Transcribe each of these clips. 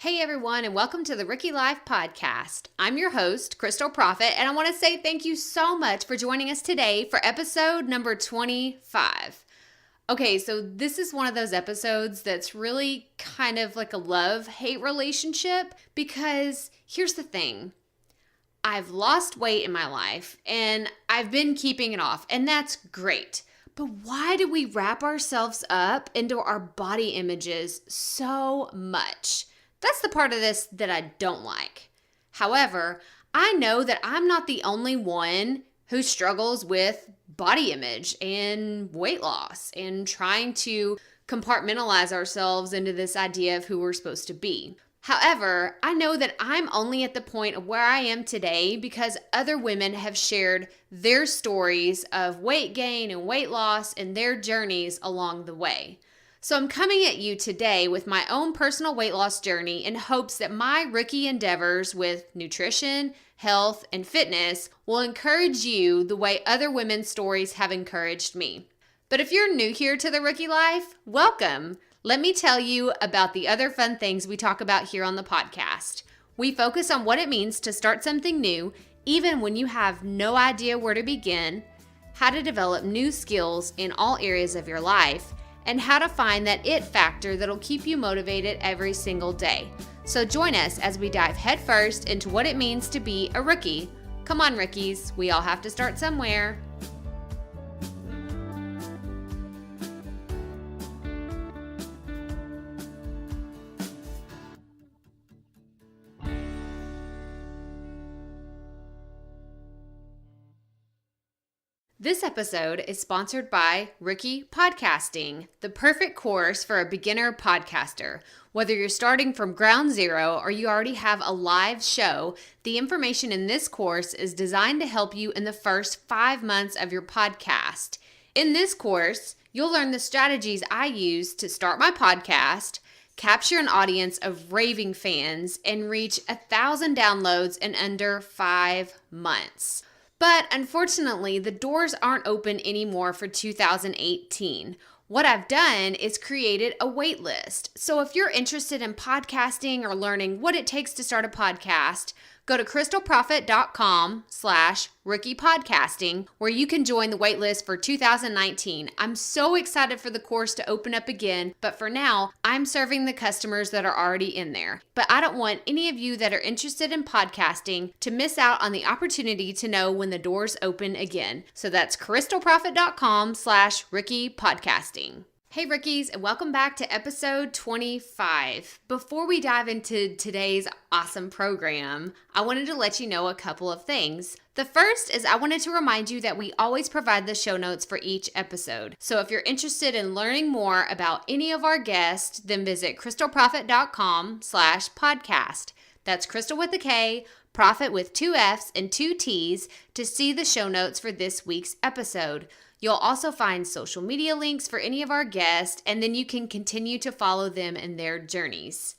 Hey everyone, and welcome to the Rookie Life Podcast. I'm your host, Crystal Prophet, and I want to say thank you so much for joining us today for episode number 25. Okay, so this is one of those episodes that's really kind of like a love-hate relationship because here's the thing. I've lost weight in my life and I've been keeping it off, and that's great. But why do we wrap ourselves up into our body images so much? That's the part of this that I don't like. However, I know that I'm not the only one who struggles with body image and weight loss and trying to compartmentalize ourselves into this idea of who we're supposed to be. However, I know that I'm only at the point of where I am today because other women have shared their stories of weight gain and weight loss and their journeys along the way. So I'm coming at you today with my own personal weight loss journey in hopes that my rookie endeavors with nutrition, health, and fitness will encourage you the way other women's stories have encouraged me. But if you're new here to the Rookie Life, welcome. Let me tell you about the other fun things we talk about here on the podcast. We focus on what it means to start something new, even when you have no idea where to begin, how to develop new skills in all areas of your life, and how to find that it factor that'll keep you motivated every single day. So join us as we dive headfirst into what it means to be a rookie. Come on, rookies, we all have to start somewhere. This episode is sponsored by Rookie Podcasting, the perfect course for a beginner podcaster. Whether you're starting from ground zero or you already have a live show, the information in this course is designed to help you in the first 5 months of your podcast. In this course, you'll learn the strategies I use to start my podcast, capture an audience of raving fans, and reach 1,000 downloads in under 5 months. But unfortunately, the doors aren't open anymore for 2018. What I've done is created a wait list. So if you're interested in podcasting or learning what it takes to start a podcast, go to crystalprofit.com/rookiepodcasting where you can join the wait list for 2019. I'm so excited for the course to open up again, but for now, I'm serving the customers that are already in there. But I don't want any of you that are interested in podcasting to miss out on the opportunity to know when the doors open again. So that's crystalprofit.com/rookiepodcasting. Hey rookies, and welcome back to episode 25. Before we dive into today's awesome program, I wanted to let you know a couple of things. The first is I wanted to remind you that we always provide the show notes for each episode. So if you're interested in learning more about any of our guests, then visit crystalprofit.com/podcast. That's Crystal with a K, Profit with 2 F's and 2 T's to see the show notes for this week's episode. You'll also find social media links for any of our guests, and then you can continue to follow them in their journeys.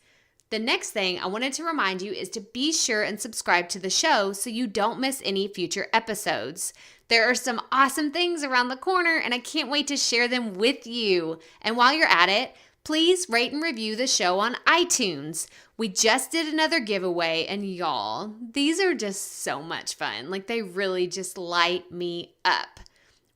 The next thing I wanted to remind you is to be sure and subscribe to the show so you don't miss any future episodes. There are some awesome things around the corner, and I can't wait to share them with you. And while you're at it, please rate and review the show on iTunes. We just did another giveaway, and y'all, these are just so much fun. Like, they really just light me up.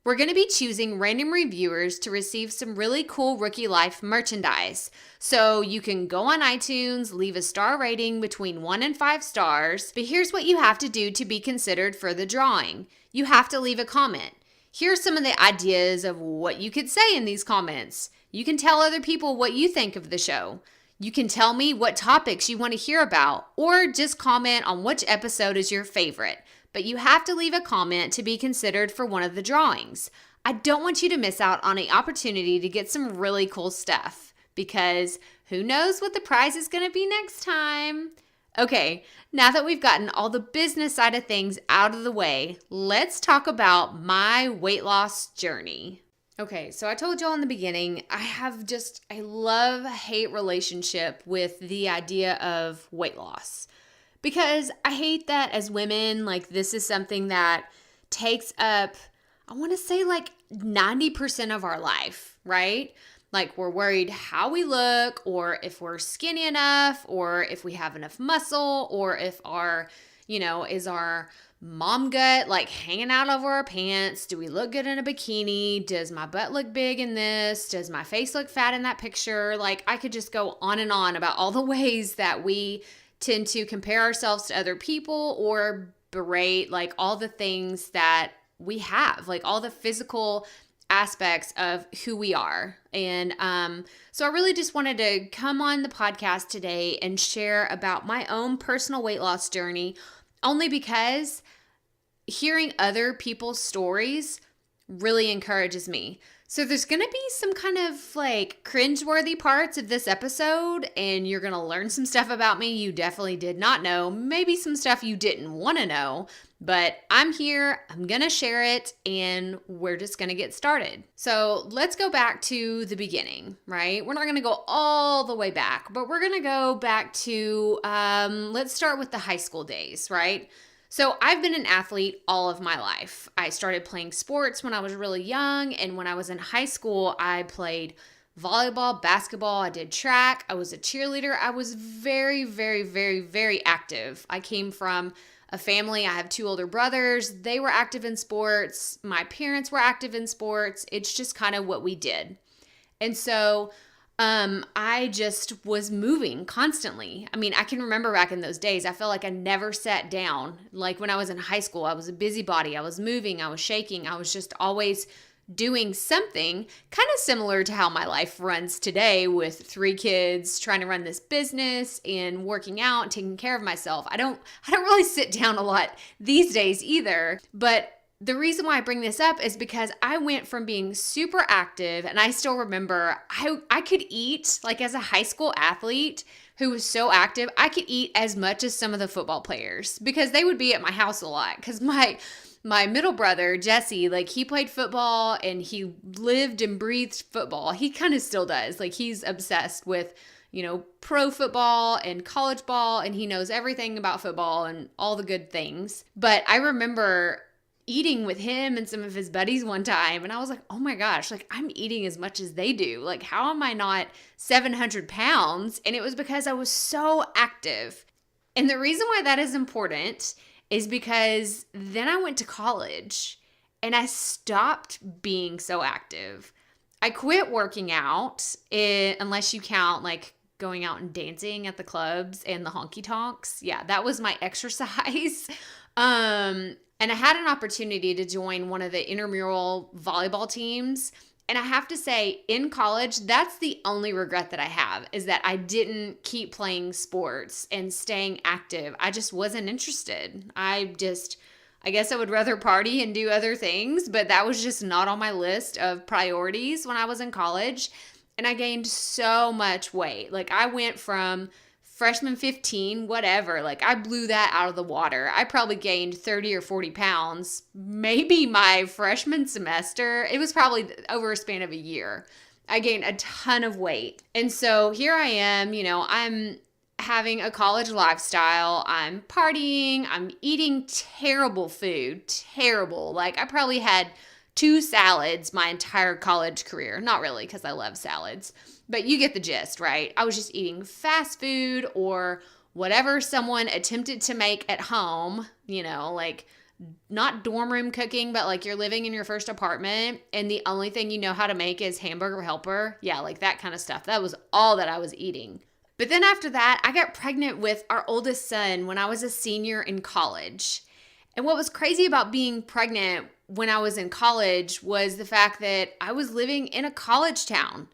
We're going to be choosing random reviewers to receive some really cool Rookie Life merchandise. So you can go on iTunes, leave a star rating between 1 and 5 stars. But here's what you have to do to be considered for the drawing. You have to leave a comment. Here are some of the ideas of what you could say in these comments. You can tell other people what you think of the show. You can tell me what topics you want to hear about, or just comment on which episode is your favorite. But you have to leave a comment to be considered for one of the drawings. I don't want you to miss out on an opportunity to get some really cool stuff, because who knows what the prize is going to be next time. Okay, now that we've gotten all the business side of things out of the way, let's talk about my weight loss journey. Okay, so I told y'all in the beginning, I have just a love-hate relationship with the idea of weight loss. Because I hate that as women, like, this is something that takes up, I want to say, like 90% of our life, right? Like we're worried how we look, or if we're skinny enough, or if we have enough muscle, or if is our mom gut like hanging out over our pants? Do we look good in a bikini? Does my butt look big in this? Does my face look fat in that picture? Like I could just go on and on about all the ways that we tend to compare ourselves to other people or berate like all the things that we have, like all the physical aspects of who we are. And so I really just wanted to come on the podcast today and share about my own personal weight loss journey, only because hearing other people's stories really encourages me. So there's going to be some kind of like cringeworthy parts of this episode, and you're going to learn some stuff about me you definitely did not know, maybe some stuff you didn't want to know, but I'm here, I'm going to share it, and we're just going to get started. So let's go back to the beginning, right? We're not going to go all the way back, but we're going to go back to, let's start with the high school days, right? So I've been an athlete all of my life. I started playing sports when I was really young, and when I was in high school, I played volleyball, basketball, I did track, I was a cheerleader. I was very, very, very, very active. I came from a family, I have 2 older brothers. They were active in sports. My parents were active in sports. It's just kind of what we did. And so I just was moving constantly. I mean, I can remember back in those days, I felt like I never sat down. Like when I was in high school, I was a busybody. I was moving, I was shaking. I was just always doing something, kind of similar to how my life runs today with 3 kids, trying to run this business and working out and taking care of myself. I don't really sit down a lot these days either, but the reason why I bring this up is because I went from being super active, and I still remember I could eat, like as a high school athlete who was so active, I could eat as much as some of the football players because they would be at my house a lot. Because my middle brother, Jesse, like he played football and he lived and breathed football. He kind of still does. Like he's obsessed with, pro football and college ball, and he knows everything about football and all the good things. But I remember eating with him and some of his buddies one time, and I was like, oh my gosh, like I'm eating as much as they do. Like how am I not 700 pounds? And it was because I was so active. And the reason why that is important is because then I went to college and I stopped being so active. I quit working out, unless you count like going out and dancing at the clubs and the honky tonks. Yeah, that was my exercise. And I had an opportunity to join one of the intramural volleyball teams. And I have to say, in college, that's the only regret that I have, is that I didn't keep playing sports and staying active. I just wasn't interested. I guess I would rather party and do other things, but that was just not on my list of priorities when I was in college. And I gained so much weight. Like I went from freshman 15, whatever, like I blew that out of the water. I probably gained 30 or 40 pounds, maybe my freshman semester. It was probably over a span of a year. I gained a ton of weight. And so here I am, I'm having a college lifestyle. I'm partying. I'm eating terrible food, terrible. Like I probably had 2 salads my entire college career. Not really, because I love salads. But you get the gist, right? I was just eating fast food or whatever someone attempted to make at home, like not dorm room cooking, but like you're living in your first apartment and the only thing you know how to make is hamburger helper. Yeah, like that kind of stuff. That was all that I was eating. But then after that, I got pregnant with our oldest son when I was a senior in college. And what was crazy about being pregnant when I was in college was the fact that I was living in a college town.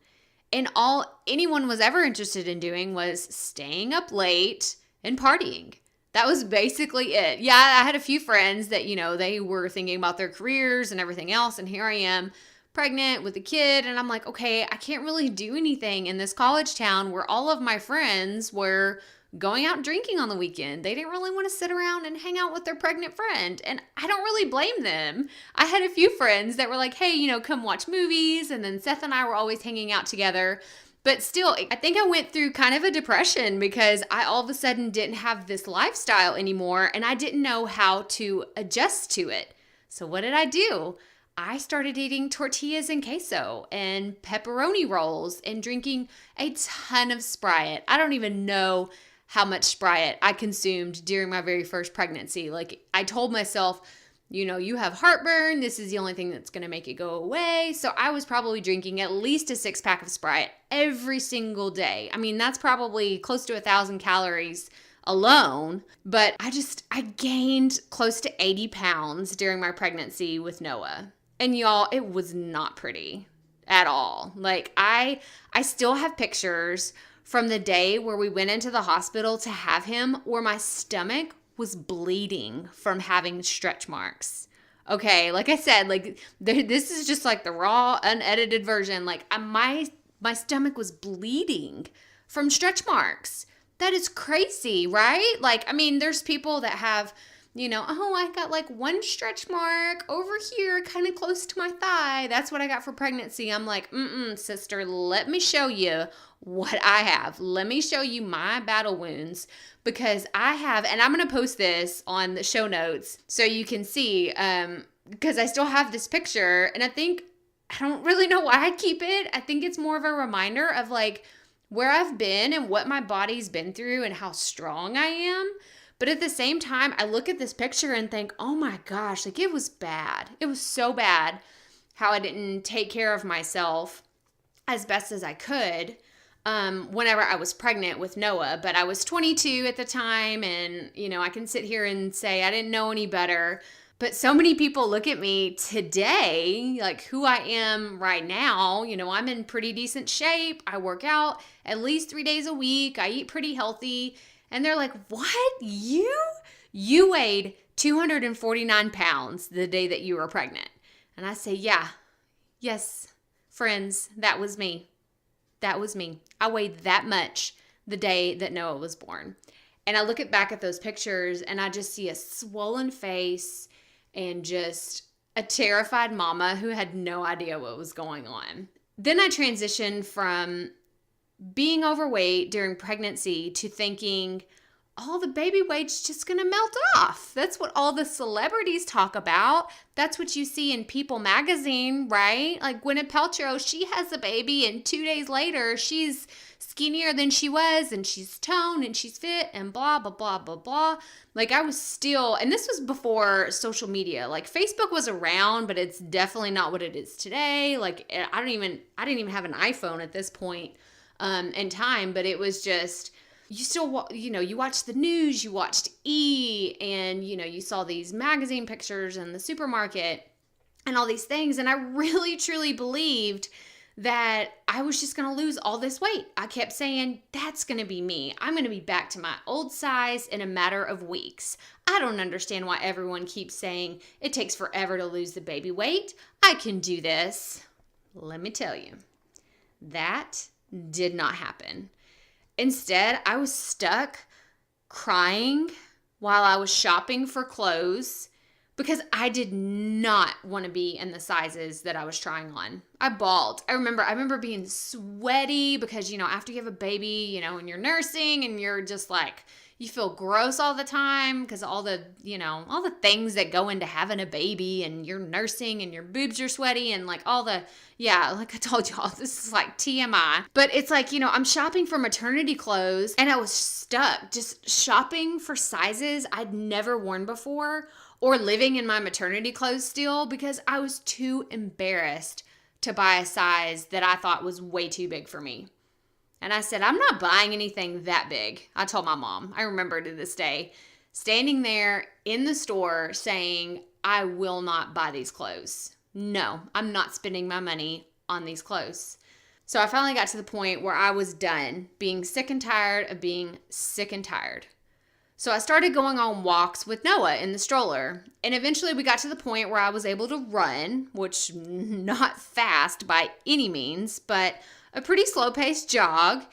And all anyone was ever interested in doing was staying up late and partying. That was basically it. Yeah, I had a few friends that, they were thinking about their careers and everything else. And here I am pregnant with a kid. And I'm like, okay, I can't really do anything in this college town where all of my friends were going out drinking on the weekend. They didn't really want to sit around and hang out with their pregnant friend. And I don't really blame them. I had a few friends that were like, hey, come watch movies. And then Seth and I were always hanging out together. But still, I think I went through kind of a depression because I all of a sudden didn't have this lifestyle anymore and I didn't know how to adjust to it. So what did I do? I started eating tortillas and queso and pepperoni rolls and drinking a ton of Sprite. I don't even know how much Sprite I consumed during my very first pregnancy. Like, I told myself, you have heartburn. This is the only thing that's going to make it go away. So I was probably drinking at least a 6-pack of Sprite every single day. I mean, that's probably close to 1,000 calories alone. But I gained close to 80 pounds during my pregnancy with Noah. And y'all, it was not pretty at all. Like, I still have pictures from the day where we went into the hospital to have him where my stomach was bleeding from having stretch marks. Okay, like I said, like this is just like the raw, unedited version. Like my stomach was bleeding from stretch marks. That is crazy, right? Like, I mean, there's people that have, I got like one stretch mark over here, kind of close to my thigh. That's what I got for pregnancy. I'm like, sister, let me show you what I have. Let me show you my battle wounds, because I have, and I'm going to post this on the show notes so you can see, because I still have this picture, and I don't really know why I keep it. I think it's more of a reminder of like where I've been and what my body's been through and how strong I am. But at the same time, I look at this picture and think, oh my gosh, like it was bad. It was so bad how I didn't take care of myself as best as I could whenever I was pregnant with Noah. But I was 22 at the time, and, I can sit here and say I didn't know any better. But so many people look at me today, like who I am right now. I'm in pretty decent shape. I work out at least 3 days a week. I eat pretty healthy. And they're like, what? You weighed 249 pounds the day that you were pregnant. And I say, yes, friends, that was me. That was me. I weighed that much the day that Noah was born. And I look back at those pictures and I just see a swollen face and just a terrified mama who had no idea what was going on. Then I transitioned from being overweight during pregnancy to thinking all the baby weight's just gonna melt off. That's what all the celebrities talk about. That's what you see in People magazine, right? Like Gwyneth Paltrow, she has a baby and 2 days later she's skinnier than she was and she's toned and she's fit and blah, blah, blah, blah, blah. Like I was still, and this was before social media. Like Facebook was around, but it's definitely not what it is today. Like I didn't even have an iPhone at this point in time, but it was just, you still, you watched the news, you watched E! And, you saw these magazine pictures in the supermarket and all these things. And I really, truly believed that I was just going to lose all this weight. I kept saying, that's going to be me. I'm going to be back to my old size in a matter of weeks. I don't understand why everyone keeps saying it takes forever to lose the baby weight. I can do this. Let me tell you, that did not happen. Instead, I was stuck crying while I was shopping for clothes because I did not want to be in the sizes that I was trying on. I bawled. I remember being sweaty because, after you have a baby, and you're nursing and you're just like, you feel gross all the time because all the things that go into having a baby, and you're nursing and your boobs are sweaty and like like I told y'all, this is like TMI. But it's like, I'm shopping for maternity clothes and I was stuck just shopping for sizes I'd never worn before or living in my maternity clothes still because I was too embarrassed to buy a size that I thought was way too big for me. And I said, I'm not buying anything that big. I told my mom, I remember to this day, standing there in the store saying, I will not buy these clothes. No, I'm not spending my money on these clothes. So I finally got to the point where I was done being sick and tired of being sick and tired. So I started going on walks with Noah in the stroller. And eventually we got to the point where I was able to run, which not fast by any means, but a pretty slow-paced jog.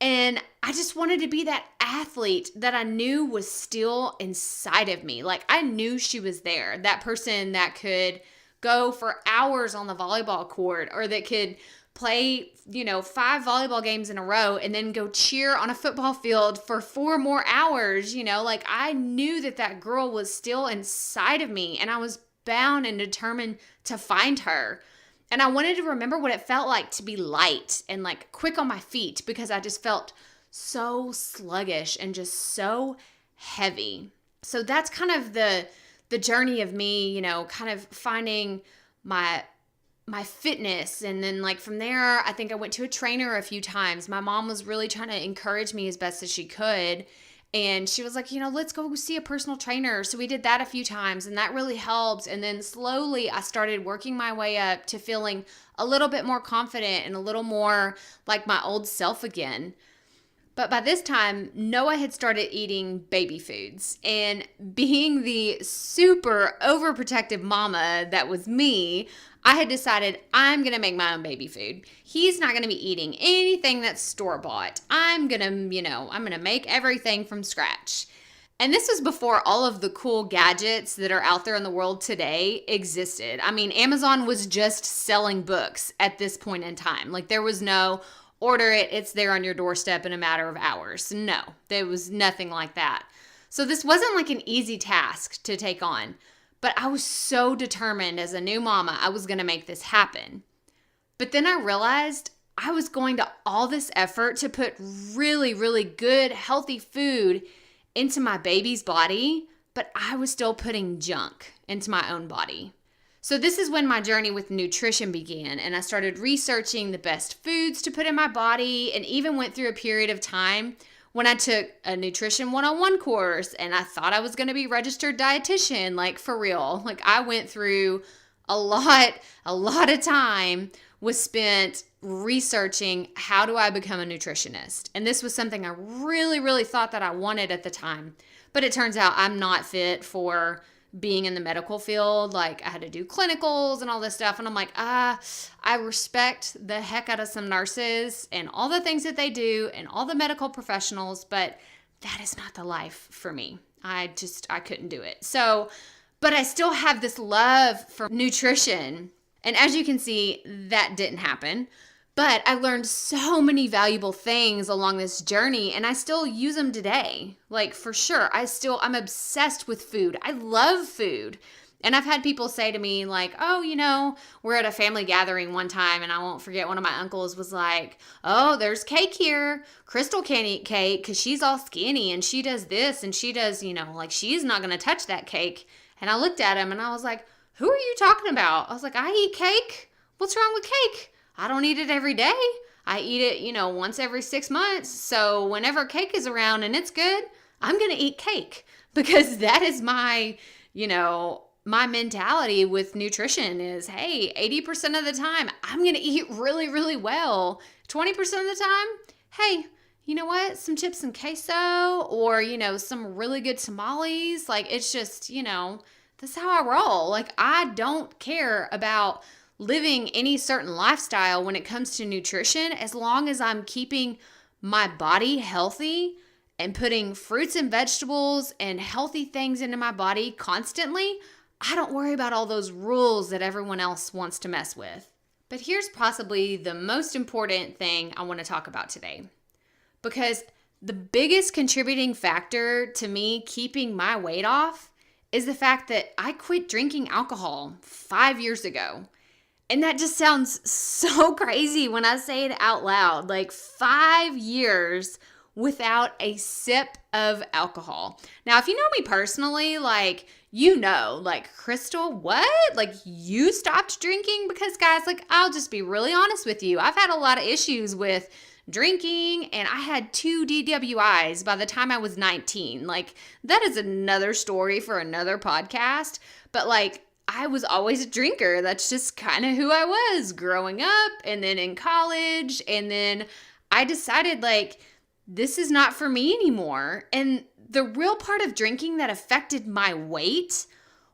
And I just wanted to be that athlete that I knew was still inside of me. Like I knew she was there. That person that could go for hours on the volleyball court or that could play, 5 volleyball games in a row and then go cheer on a football field for 4 more hours. Like I knew that girl was still inside of me and I was bound and determined to find her. And I wanted to remember what it felt like to be light and like quick on my feet, because I just felt so sluggish and just so heavy. So that's kind of the journey of me, kind of finding my fitness. And then like from there, I think I went to a trainer a few times. My mom was really trying to encourage me as best as she could. And she was like, let's go see a personal trainer. So we did that a few times, and that really helped. And then slowly I started working my way up to feeling a little bit more confident and a little more like my old self again. But by this time, Noah had started eating baby foods, and being the super overprotective mama that was me, I had decided I'm going to make my own baby food. He's not going to be eating anything that's store-bought. I'm going to make everything from scratch. And this was before all of the cool gadgets that are out there in the world today existed. I mean, Amazon was just selling books at this point in time. Like, there was no order it, it's there on your doorstep in a matter of hours. No, there was nothing like that. So this wasn't like an easy task to take on, but I was so determined as a new mama, I was going to make this happen. But then I realized I was going to all this effort to put really, really good, healthy food into my baby's body, but I was still putting junk into my own body. So this is when my journey with nutrition began, and I started researching the best foods to put in my body, and even went through a period of time when I took a nutrition 101 course, and I thought I was going to be registered dietitian, like for real. Like, I went through a lot of time was spent researching how do I become a nutritionist. And this was something I really, really thought that I wanted at the time. But it turns out I'm not fit for being in the medical field. Like, I had to do clinicals and all this stuff. And I'm like, I respect the heck out of some nurses and all the things that they do and all the medical professionals, but that is not the life for me. I couldn't do it. So, but I still have this love for nutrition. And as you can see, that didn't happen. But I learned so many valuable things along this journey, and I still use them today. Like, for sure, I'm obsessed with food. I love food. And I've had people say to me like, oh, we're at a family gathering one time, and I won't forget, one of my uncles was like, oh, there's cake here. Crystal can't eat cake because she's all skinny and she does this and she does, like, she's not going to touch that cake. And I looked at him and I was like, who are you talking about? I was like, I eat cake. What's wrong with cake? I don't eat it every day. I eat it, once every 6 months. So whenever cake is around and it's good, I'm going to eat cake, because that is my, my mentality with nutrition is, hey, 80% of the time, I'm going to eat really, really well. 20% of the time, hey, you know what? Some chips and queso, or, some really good tamales. Like, it's just, that's how I roll. Like, I don't care about living any certain lifestyle when it comes to nutrition, as long as I'm keeping my body healthy and putting fruits and vegetables and healthy things into my body constantly. I don't worry about all those rules that everyone else wants to mess with. But here's possibly the most important thing I want to talk about today, because the biggest contributing factor to me keeping my weight off is the fact that I quit drinking alcohol 5 years ago. And that just sounds so crazy when I say it out loud. Like, 5 years without a sip of alcohol. Now, if you know me personally, like, like, Crystal, what? Like, you stopped drinking? Because, guys, like, I'll just be really honest with you. I've had a lot of issues with drinking, and I had 2 DWIs by the time I was 19. Like, that is another story for another podcast. But, like, I was always a drinker. That's just kind of who I was growing up, and then in college. And then I decided, like, this is not for me anymore. And the real part of drinking that affected my weight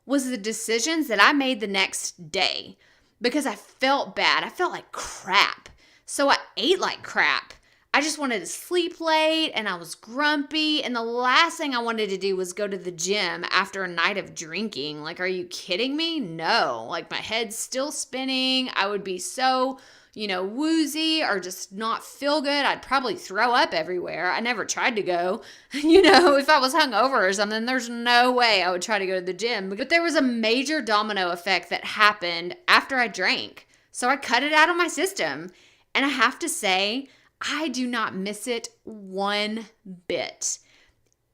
was the decisions that I made the next day, because I felt bad. I felt like crap. So I ate like crap. I just wanted to sleep late, and I was grumpy, and the last thing I wanted to do was go to the gym after a night of drinking. Like, are you kidding me? No. Like, my head's still spinning. I would be so woozy or just not feel good. I'd probably throw up everywhere. I never tried to go. If I was hungover or something, there's no way I would try to go to the gym. But there was a major domino effect that happened after I drank. So I cut it out of my system. And I have to say, I do not miss it one bit.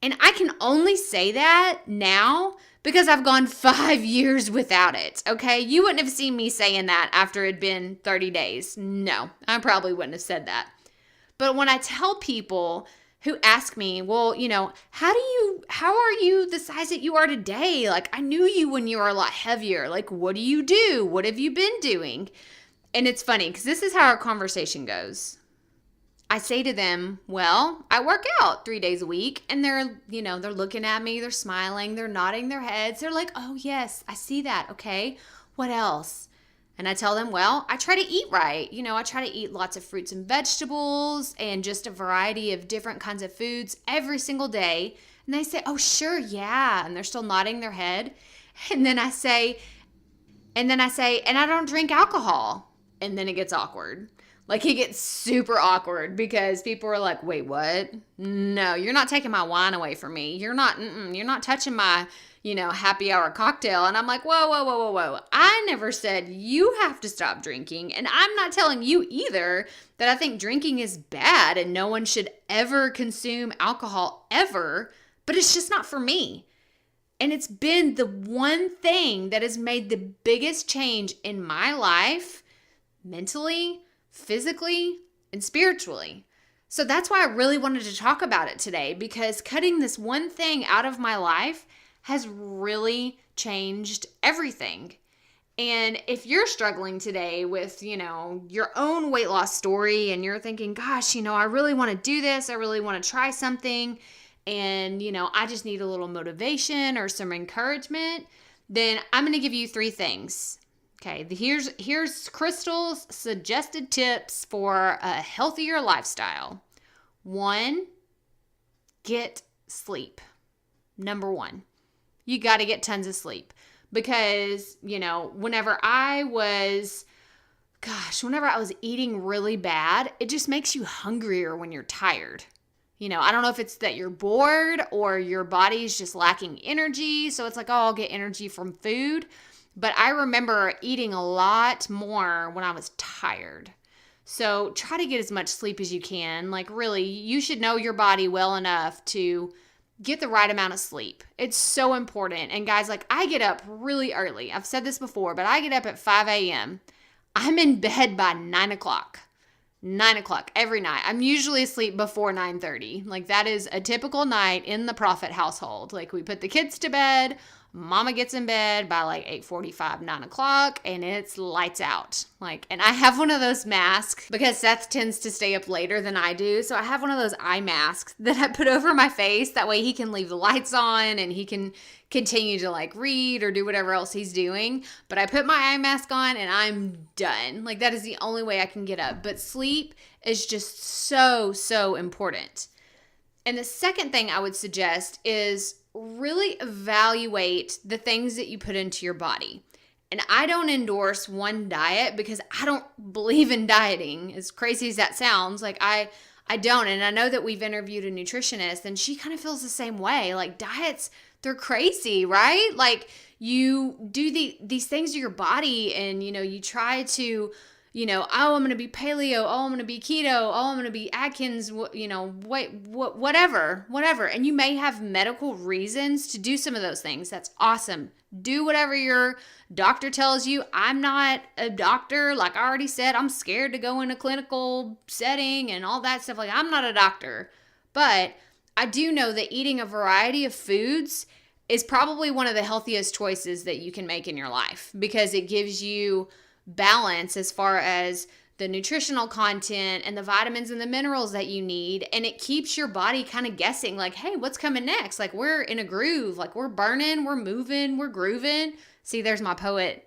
And I can only say that now because I've gone 5 years without it, okay? You wouldn't have seen me saying that after it'd been 30 days. No, I probably wouldn't have said that. But when I tell people who ask me, well, how are you the size that you are today? Like, I knew you when you were a lot heavier. Like, what do you do? What have you been doing? And it's funny because this is how our conversation goes. I say to them, well, I work out 3 days a week, and they're looking at me, they're smiling, they're nodding their heads. They're like, oh yes, I see that. Okay. What else? And I tell them, well, I try to eat right. I try to eat lots of fruits and vegetables and just a variety of different kinds of foods every single day. And they say, oh, sure. Yeah. And they're still nodding their head. And then I say, and I don't drink alcohol. And then it gets awkward. Like, it gets super awkward because people are like, wait, what? No, you're not taking my wine away from me. You're not touching my, happy hour cocktail. And I'm like, whoa. I never said you have to stop drinking. And I'm not telling you either that I think drinking is bad and no one should ever consume alcohol ever, but it's just not for me. And it's been the one thing that has made the biggest change in my life, mentally, physically, and spiritually. So that's why I really wanted to talk about it today, because cutting this one thing out of my life has really changed everything. And if you're struggling today with, your own weight loss story and you're thinking, gosh, I really want to do this. I really want to try something. And, I just need a little motivation or some encouragement, then I'm going to give you 3 things. Okay, here's Crystal's suggested tips for a healthier lifestyle. 1, get sleep. Number 1, you got to get tons of sleep because, whenever I was eating really bad, it just makes you hungrier when you're tired. I don't know if it's that you're bored or your body's just lacking energy. So it's like, oh, I'll get energy from food. But I remember eating a lot more when I was tired. So try to get as much sleep as you can. Like, really, you should know your body well enough to get the right amount of sleep. It's so important. And guys, like, I get up really early. I've said this before, but I get up at 5 a.m. I'm in bed by 9 o'clock. 9 o'clock every night. I'm usually asleep before 9:30. Like, that is a typical night in the Prophet household. Like, we put the kids to bed. Mama gets in bed by like 8:45, 9 o'clock, and it's lights out. And I have one of those masks because Seth tends to stay up later than I do. So I have one of those eye masks that I put over my face. That way he can leave the lights on and he can continue to read or do whatever else he's doing. But I put my eye mask on and I'm done. That is the only way I can get up. But sleep is just so, so important. And the second thing I would suggest is really evaluate the things that you put into your body. And I don't endorse one diet because I don't believe in dieting, as crazy as that sounds. I don't. And I know that we've interviewed a nutritionist and she kind of feels the same way. Diets, they're crazy, right? You do these things to your body and, you try to, oh, I'm going to be paleo. Oh, I'm going to be keto. Oh, I'm going to be Atkins, whatever. And you may have medical reasons to do some of those things. That's awesome. Do whatever your doctor tells you. I'm not a doctor. Like I already said, I'm scared to go in a clinical setting and all that stuff. I'm not a doctor. But I do know that eating a variety of foods is probably one of the healthiest choices that you can make in your life because it gives you balance as far as the nutritional content and the vitamins and the minerals that you need. And it keeps your body kind of guessing hey, what's coming next? We're in a groove, we're burning, we're moving, we're grooving. See, there's my poet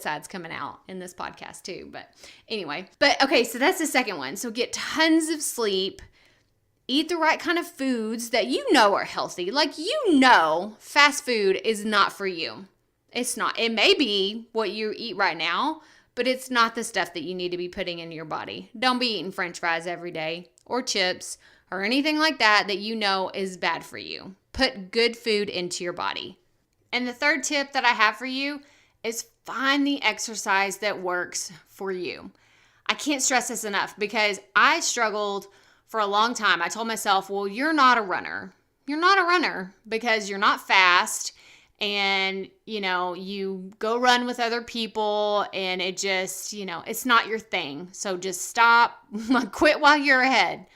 side's coming out in this podcast too. But anyway, okay, so that's the second one. So get tons of sleep, eat the right kind of foods that are healthy. Fast food is not for you. It's not. It may be what you eat right now, but it's not the stuff that you need to be putting in your body. Don't be eating French fries every day or chips or anything like that you know is bad for you. Put good food into your body. And the third tip that I have for you is find the exercise that works for you. I can't stress this enough because I struggled for a long time. I told myself, well, you're not a runner. You're not a runner because you're not fast and, you go run with other people and it just, it's not your thing. So just stop, quit while you're ahead.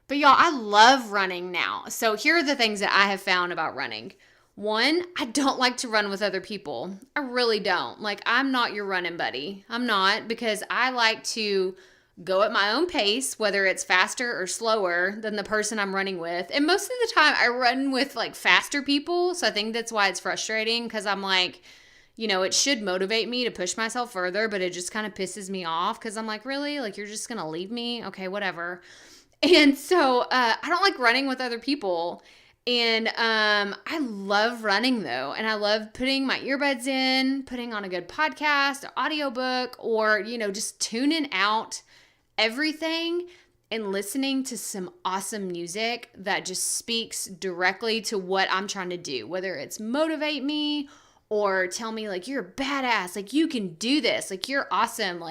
But y'all, I love running now. So here are the things that I have found about running. One, I don't like to run with other people. I really don't. I'm not your running buddy. I'm not, because I like to go at my own pace, whether it's faster or slower than the person I'm running with. And most of the time I run with faster people. So I think that's why it's frustrating, because I'm it should motivate me to push myself further, but it just kind of pisses me off because I'm really? You're just going to leave me? Okay, whatever. And so I don't like running with other people. And I love running though. And I love putting my earbuds in, putting on a good podcast, an audiobook, or, just tuning out everything and listening to some awesome music that just speaks directly to what I'm trying to do, whether it's motivate me or tell me you're a badass, you can do this, you're awesome.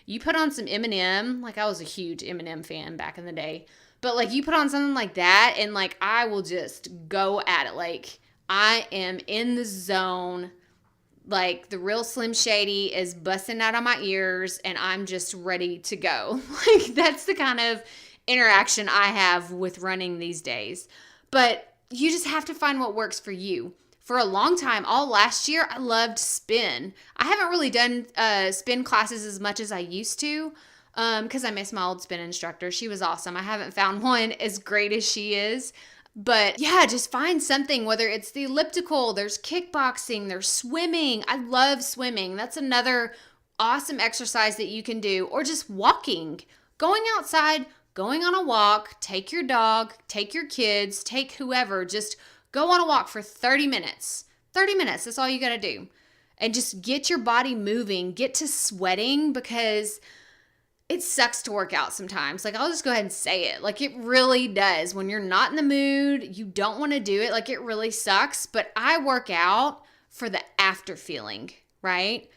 You put on some Eminem, I was a huge Eminem fan back in the day, but you put on something like that and I will just go at it. I am in the zone. The real Slim Shady is busting out of my ears and I'm just ready to go. That's the kind of interaction I have with running these days. But you just have to find what works for you. For a long time, all last year, I loved spin. I haven't really done spin classes as much as I used to because I miss my old spin instructor. She was awesome. I haven't found one as great as she is. But yeah, just find something, whether it's the elliptical, there's kickboxing, there's swimming. I love swimming. That's another awesome exercise that you can do. Or just walking, going outside, going on a walk, take your dog, take your kids, take whoever, just go on a walk for 30 minutes. 30 minutes, that's all you got to do. And just get your body moving, get to sweating, because it sucks to work out sometimes. I'll just go ahead and say it. It really does. When you're not in the mood, you don't want to do it. It really sucks. But I work out for the after feeling, right?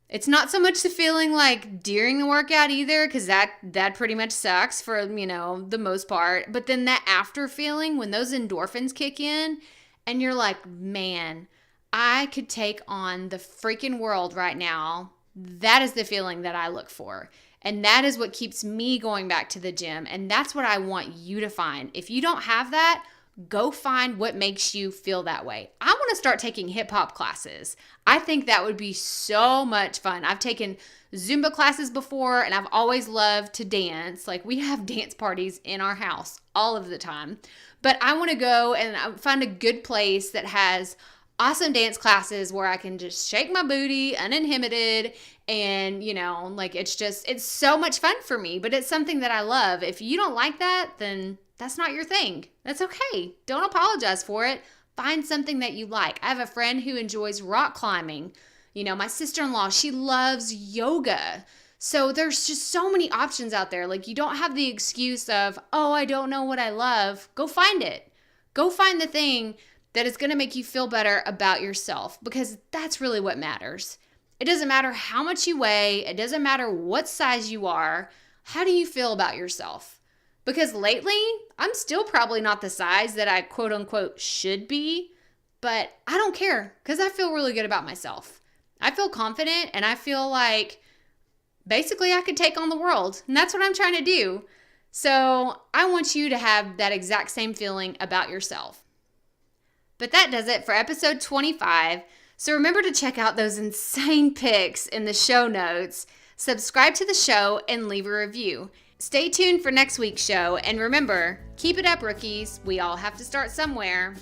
It's not so much the feeling during the workout either, because that pretty much sucks for, the most part. But then that after feeling, when those endorphins kick in and you're man, I could take on the freaking world right now. That is the feeling that I look for. And that is what keeps me going back to the gym. And that's what I want you to find. If you don't have that, go find what makes you feel that way. I want to start taking hip hop classes. I think that would be so much fun. I've taken Zumba classes before and I've always loved to dance. We have dance parties in our house all of the time. But I want to go and find a good place that has awesome dance classes where I can just shake my booty uninhibited and, it's so much fun for me, but it's something that I love. If you don't like that, then that's not your thing. That's okay. Don't apologize for it. Find something that you like. I have a friend who enjoys rock climbing. My sister-in-law, she loves yoga. So there's just so many options out there. You don't have the excuse of, oh, I don't know what I love. Go find it. Go find the thing that is going to make you feel better about yourself, because that's really what matters. It doesn't matter how much you weigh. It doesn't matter what size you are. How do you feel about yourself? Because lately, I'm still probably not the size that I quote unquote should be, but I don't care because I feel really good about myself. I feel confident and I feel basically I could take on the world, and that's what I'm trying to do. So I want you to have that exact same feeling about yourself. But that does it for episode 25. So remember to check out those insane pics in the show notes, subscribe to the show, and leave a review. Stay tuned for next week's show. And remember, keep it up, rookies. We all have to start somewhere.